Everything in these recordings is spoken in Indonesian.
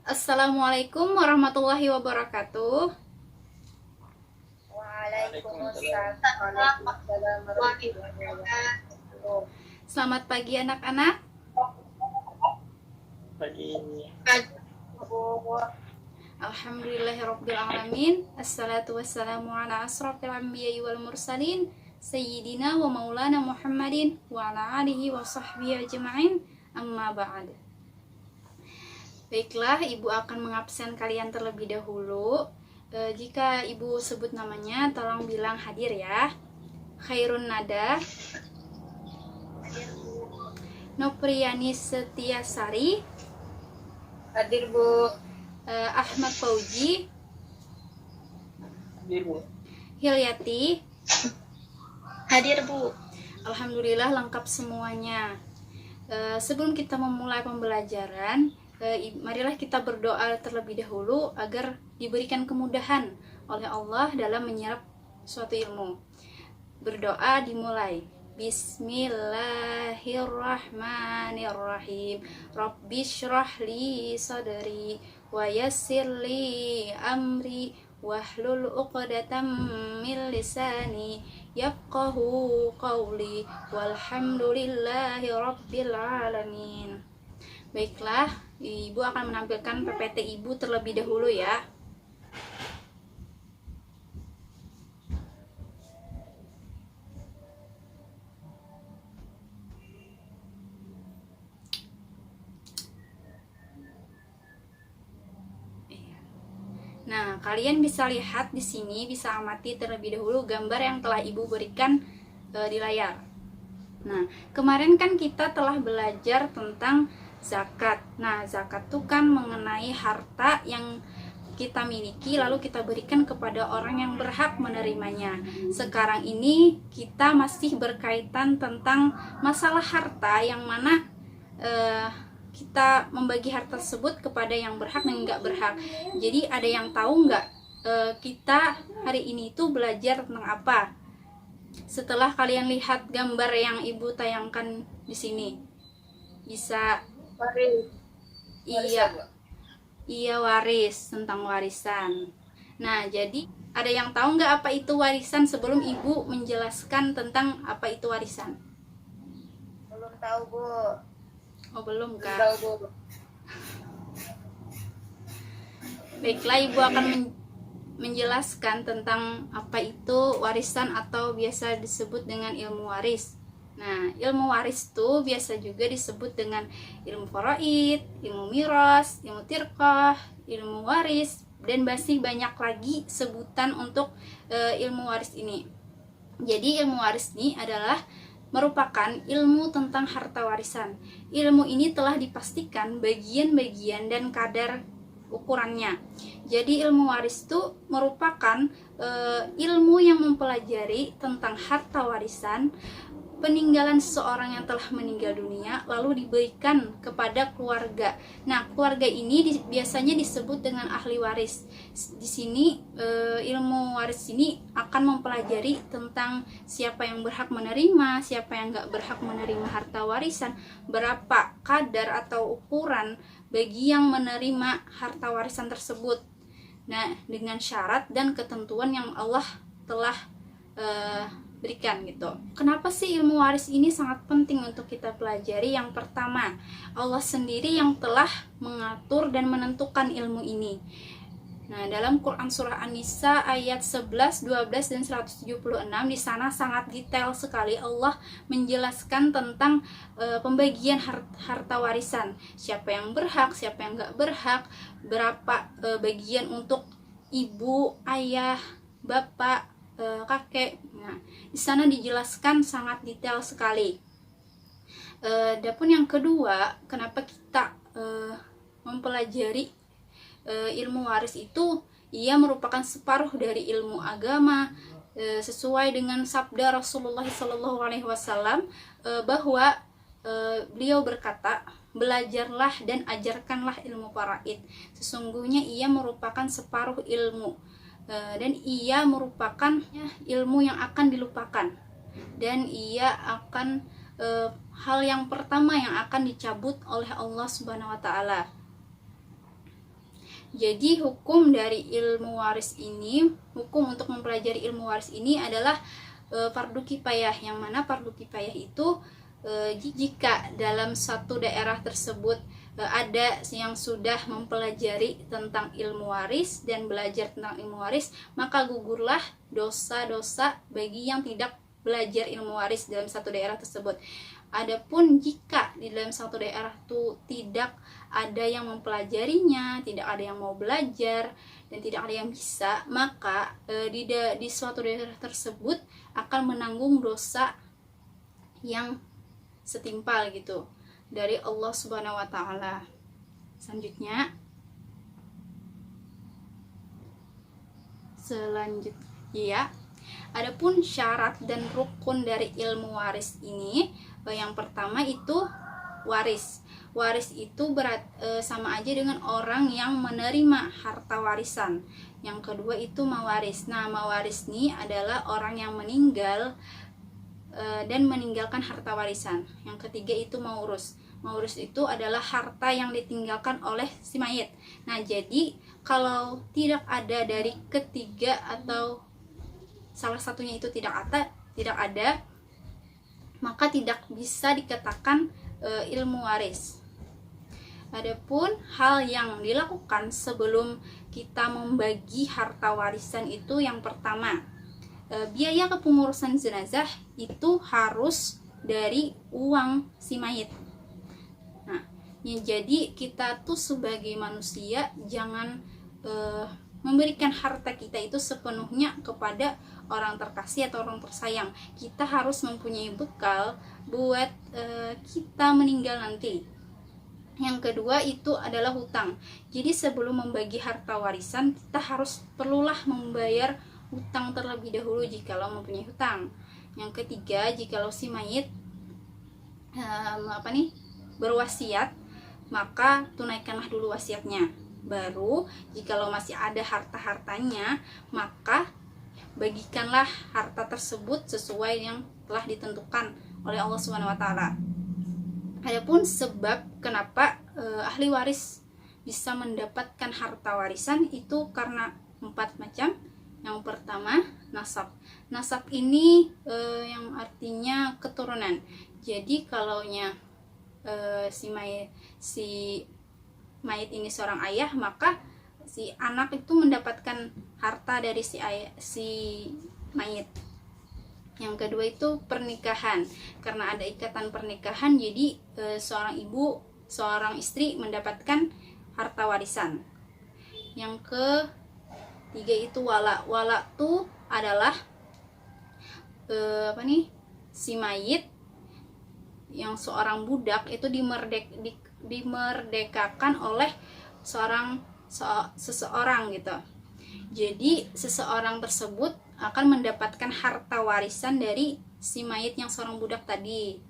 Assalamualaikum warahmatullahi wabarakatuh. Waalaikumsalam warahmatullahi wabarakatuh. Selamat pagi anak-anak. Pagi. Alhamdulillahirrabbilalamin. Assalatu wassalamu ala asrafil anbiya'i wal mursalin Sayyidina wa maulana Muhammadin wa ala alihi wa sahbihi ajma'in. Amma ba'd. Baiklah, Ibu akan mengabsen kalian terlebih dahulu. Jika Ibu sebut namanya, tolong bilang hadir ya. Khairun Nada, Nopriani Setiasari, Hadir, Bu. Ahmad Fauji, Hadir, Bu. Hilyati. Hadir, Bu. Alhamdulillah lengkap semuanya. Sebelum kita memulai pembelajaran, marilah kita berdoa terlebih dahulu agar diberikan kemudahan oleh Allah dalam menyerap suatu ilmu. Berdoa dimulai. Bismillahirrahmanirrahim. Rabbishrahli sadri wa yassirli amri wahlul 'uqdatam min lisani yafqahu qawli walhamdulillahi rabbil alamin. Baiklah, Ibu akan menampilkan PPT Ibu terlebih dahulu ya. Nah, kalian bisa lihat di sini, bisa amati terlebih dahulu gambar yang telah Ibu berikan di layar. Nah, kemarin kan kita telah belajar tentang zakat. Nah, zakat itu kan mengenai harta yang kita miliki lalu kita berikan kepada orang yang berhak menerimanya. Sekarang ini kita masih berkaitan tentang masalah harta yang mana kita membagi harta tersebut kepada yang berhak dan nggak berhak. Jadi ada yang tahu nggak kita hari ini itu belajar tentang apa? Setelah kalian lihat gambar yang Ibu tayangkan di sini, bisa iya waris, tentang warisan. Nah, jadi ada yang tahu nggak apa itu warisan sebelum Ibu menjelaskan tentang apa itu warisan? Belum tahu, Bu. Oh, belum Belum Kak. tahu, Bu. Baiklah, Ibu akan menjelaskan tentang apa itu warisan atau biasa disebut dengan ilmu waris. Nah, ilmu waris itu biasa juga disebut dengan ilmu faraid, ilmu miras, ilmu tirqah, ilmu waris, dan masih banyak lagi sebutan untuk ilmu waris ini. Jadi ilmu waris ini adalah merupakan ilmu tentang harta warisan. Ilmu ini telah dipastikan bagian-bagian dan kadar ukurannya. Jadi ilmu waris itu merupakan ilmu yang mempelajari tentang harta warisan peninggalan seseorang yang telah meninggal dunia lalu diberikan kepada keluarga. Nah, keluarga ini biasanya disebut dengan ahli waris. Di sini ilmu waris ini akan mempelajari tentang siapa yang berhak menerima, siapa yang nggak berhak menerima harta warisan, berapa kadar atau ukuran bagi yang menerima harta warisan tersebut. Nah, dengan syarat dan ketentuan yang Allah telah berikan gitu. Kenapa sih ilmu waris ini sangat penting untuk kita pelajari? Yang pertama, Allah sendiri yang telah mengatur dan menentukan ilmu ini. Nah, dalam Quran surah An-Nisa ayat 11, 12 dan 176 di sana sangat detail sekali Allah menjelaskan tentang pembagian harta warisan. Siapa yang berhak, siapa yang nggak berhak, berapa bagian untuk ibu, ayah, bapak, kakek. Nah, di sana dijelaskan sangat detail sekali. Adapun yang kedua, kenapa kita mempelajari ilmu waris itu? Ia merupakan separuh dari ilmu agama, sesuai dengan sabda Rasulullah SAW bahwa beliau berkata, belajarlah dan ajarkanlah ilmu faraid. Sesungguhnya ia merupakan separuh ilmu dan ia merupakan ilmu yang akan dilupakan dan ia akan hal yang pertama yang akan dicabut oleh Allah Subhanahu wa taala. Jadi hukum dari ilmu waris ini, hukum untuk mempelajari ilmu waris ini adalah fardu kifayah, yang mana fardu kifayah itu jika dalam satu daerah tersebut ada yang sudah mempelajari tentang ilmu waris dan belajar tentang ilmu waris, maka gugurlah dosa-dosa bagi yang tidak belajar ilmu waris dalam satu daerah tersebut. Adapun jika di dalam satu daerah itu tidak ada yang mempelajarinya, tidak ada yang mau belajar, dan tidak ada yang bisa, maka di suatu daerah tersebut akan menanggung dosa yang setimpal gitu dari Allah Subhanahu wa taala. Selanjutnya ya. Adapun syarat dan rukun dari ilmu waris ini, yang pertama itu waris. Waris itu sama aja dengan orang yang menerima harta warisan. Yang kedua itu mawaris. Nah, mawaris ini adalah orang yang meninggal dan meninggalkan harta warisan. Yang ketiga itu maurus. Maurus itu adalah harta yang ditinggalkan oleh si mayit. Nah, jadi kalau tidak ada dari ketiga atau salah satunya itu tidak ada, maka tidak bisa dikatakan ilmu waris. Adapun hal yang dilakukan sebelum kita membagi harta warisan itu, yang pertama, biaya kepengurusan jenazah itu harus dari uang si mayit. Nah, ya, jadi kita tuh sebagai manusia jangan memberikan harta kita itu sepenuhnya kepada orang terkasih atau orang tersayang. Kita harus mempunyai bekal buat kita meninggal nanti. Yang kedua itu adalah hutang. Jadi sebelum membagi harta warisan, kita perlulah membayar hutang terlebih dahulu jikalau mempunyai hutang. Yang ketiga, jikalau si mayit berwasiat, maka tunaikanlah dulu wasiatnya. Baru jikalau masih ada harta-hartanya, maka bagikanlah harta tersebut sesuai yang telah ditentukan oleh Allah Subhanahu wa taala. Adapun sebab kenapa ahli waris bisa mendapatkan harta warisan itu karena 4 macam. Yang pertama, nasab. Nasab ini yang artinya keturunan. Jadi kalaunya si mayit ini seorang ayah, maka si anak itu mendapatkan harta dari si mayit. Yang kedua itu pernikahan. Karena ada ikatan pernikahan, jadi seorang seorang istri mendapatkan harta warisan. Yang ketiga itu wala. Wala itu adalah si mayit yang seorang budak itu dimerdekakan oleh seseorang gitu. Jadi seseorang tersebut akan mendapatkan harta warisan dari si mayit yang seorang budak tadi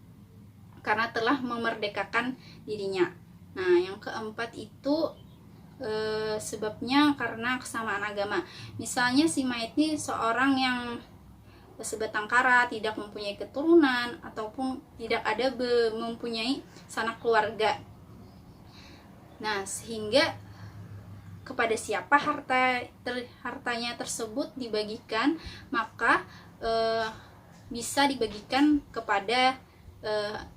karena telah memerdekakan dirinya. Nah, yang keempat itu sebabnya karena kesamaan agama. Misalnya si mayit ini seorang yang sebatang kara, tidak mempunyai keturunan ataupun tidak ada mempunyai sanak keluarga. Nah, sehingga kepada siapa hartanya tersebut dibagikan, maka bisa dibagikan kepada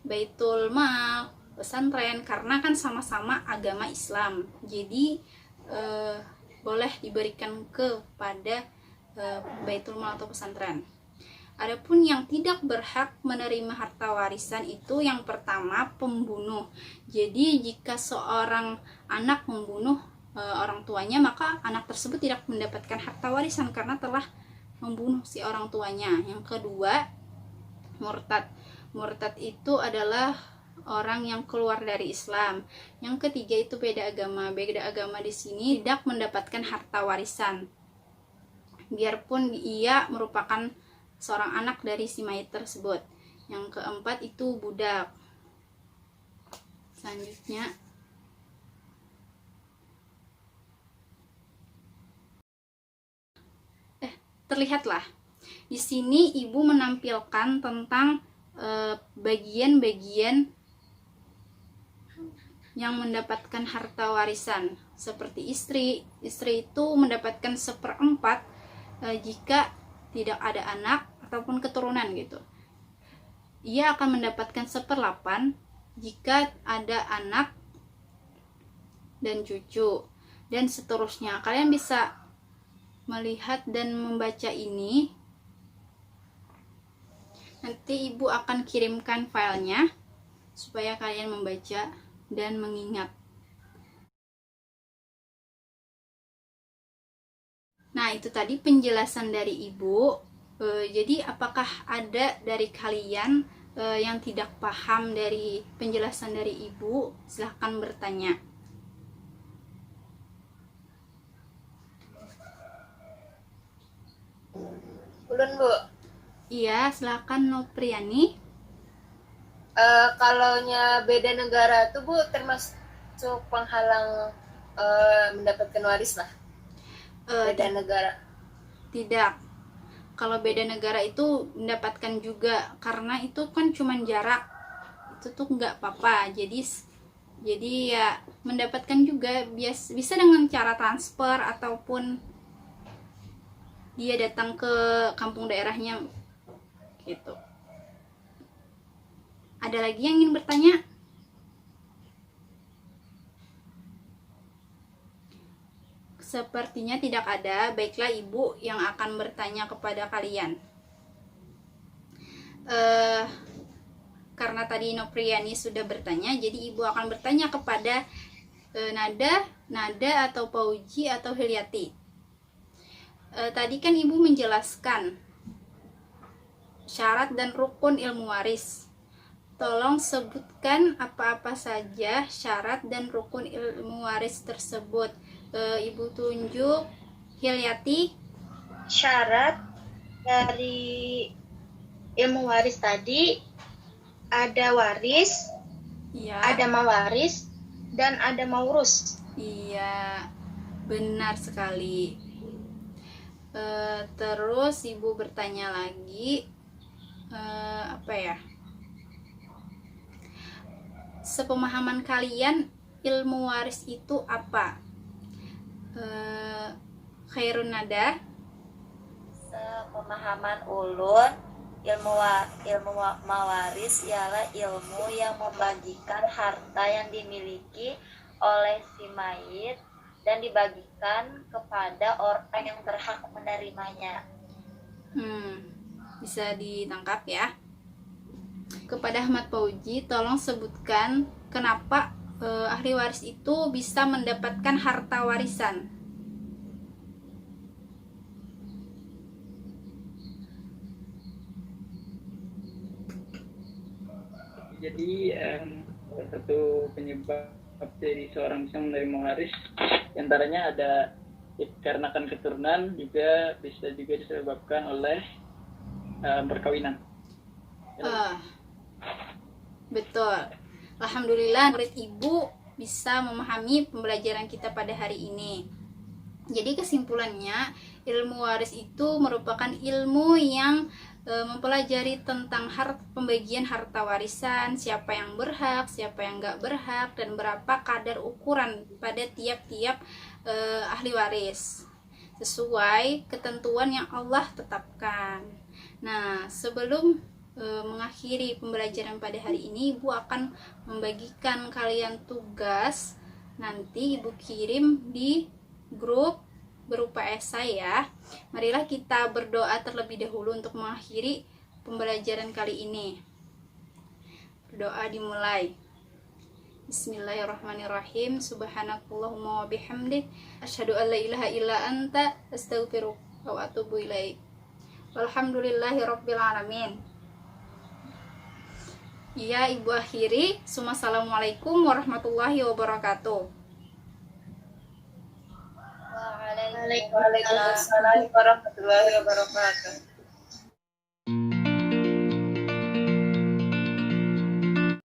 Baitul Mal, pesantren, karena kan sama-sama agama Islam. Jadi boleh diberikan kepada Baitul Mal atau pesantren. Adapun yang tidak berhak menerima harta warisan itu yang pertama pembunuh. Jadi jika seorang anak membunuh orang tuanya, maka anak tersebut tidak mendapatkan harta warisan karena telah membunuh si orang tuanya. Yang kedua, murtad. Murtad itu adalah orang yang keluar dari Islam. Yang ketiga itu beda agama. Beda agama di sini tidak mendapatkan harta warisan, biarpun ia merupakan seorang anak dari si mayit tersebut. Yang keempat itu budak. Selanjutnya terlihatlah di sini ibu menampilkan tentang bagian-bagian yang mendapatkan harta warisan. Seperti istri itu mendapatkan 1/4 jika tidak ada anak ataupun keturunan gitu. Ia akan mendapatkan 1/8 jika ada anak dan cucu, dan seterusnya. Kalian bisa melihat dan membaca ini. Nanti ibu akan kirimkan filenya supaya kalian membaca dan mengingat. Nah, itu tadi penjelasan dari ibu. Jadi apakah ada dari kalian yang tidak paham dari penjelasan dari ibu? Silahkan bertanya. Ulun Bu, Iya, silahkan Nopriani. kalaunya beda negara tuh Bu termasuk penghalang mendapatkan waris lah. Beda negara. Tidak. Kalau beda negara itu mendapatkan juga, karena itu kan cuman jarak. Itu tuh nggak apa-apa. Jadi ya mendapatkan juga bisa dengan cara transfer ataupun dia datang ke kampung daerahnya gitu. Ada lagi yang ingin bertanya? Sepertinya tidak ada. Baiklah, ibu yang akan bertanya kepada kalian. Karena tadi Nopriani sudah bertanya, jadi ibu akan bertanya kepada Nada atau Pauji atau Hilyati. Tadi kan ibu menjelaskan syarat dan rukun ilmu waris. Tolong sebutkan apa-apa saja syarat dan rukun ilmu waris tersebut. Ibu tunjuk. Hilyati. Syarat dari ilmu waris tadi ada waris, Iya. ada mawaris, dan ada maurus. Iya, benar sekali. Terus ibu bertanya lagi, apa ya? Sepemahaman kalian, ilmu waris itu apa? Khairun Nada. Sepemahaman ulun, ilmu mawaris ialah ilmu yang membagikan harta yang dimiliki oleh si mayit dan dibagikan kepada orang yang berhak menerimanya. Bisa ditangkap ya. Kepada Ahmad Pauji, tolong sebutkan kenapa ahli waris itu bisa mendapatkan harta warisan. Jadi salah satu penyebab dari seorang bisa menerima waris antaranya ada dikarenakan keturunan, juga bisa juga disebabkan oleh perkawinan. Betul. Alhamdulillah murid ibu bisa memahami pembelajaran kita pada hari ini. Jadi kesimpulannya, ilmu waris itu merupakan ilmu yang mempelajari tentang pembagian harta warisan, siapa yang berhak, siapa yang nggak berhak, dan berapa kadar ukuran pada tiap-tiap ahli waris sesuai ketentuan yang Allah tetapkan. Nah, sebelum mengakhiri pembelajaran pada hari ini, ibu akan membagikan kalian tugas. Nanti ibu kirim di grup berupa esai ya. Marilah kita berdoa terlebih dahulu untuk mengakhiri pembelajaran kali ini. Berdoa dimulai. Bismillahirrahmanirrahim. Subhanakallahumma wa bihamdik, asyhadu an la ilaha illa anta, astaghfiruka wa atubu ilaik. Walhamdulillahirabbil alamin. Iya, ibu akhiri. Assalamualaikum warahmatullahi wabarakatuh. Waalaikumsalam warahmatullahi wabarakatuh.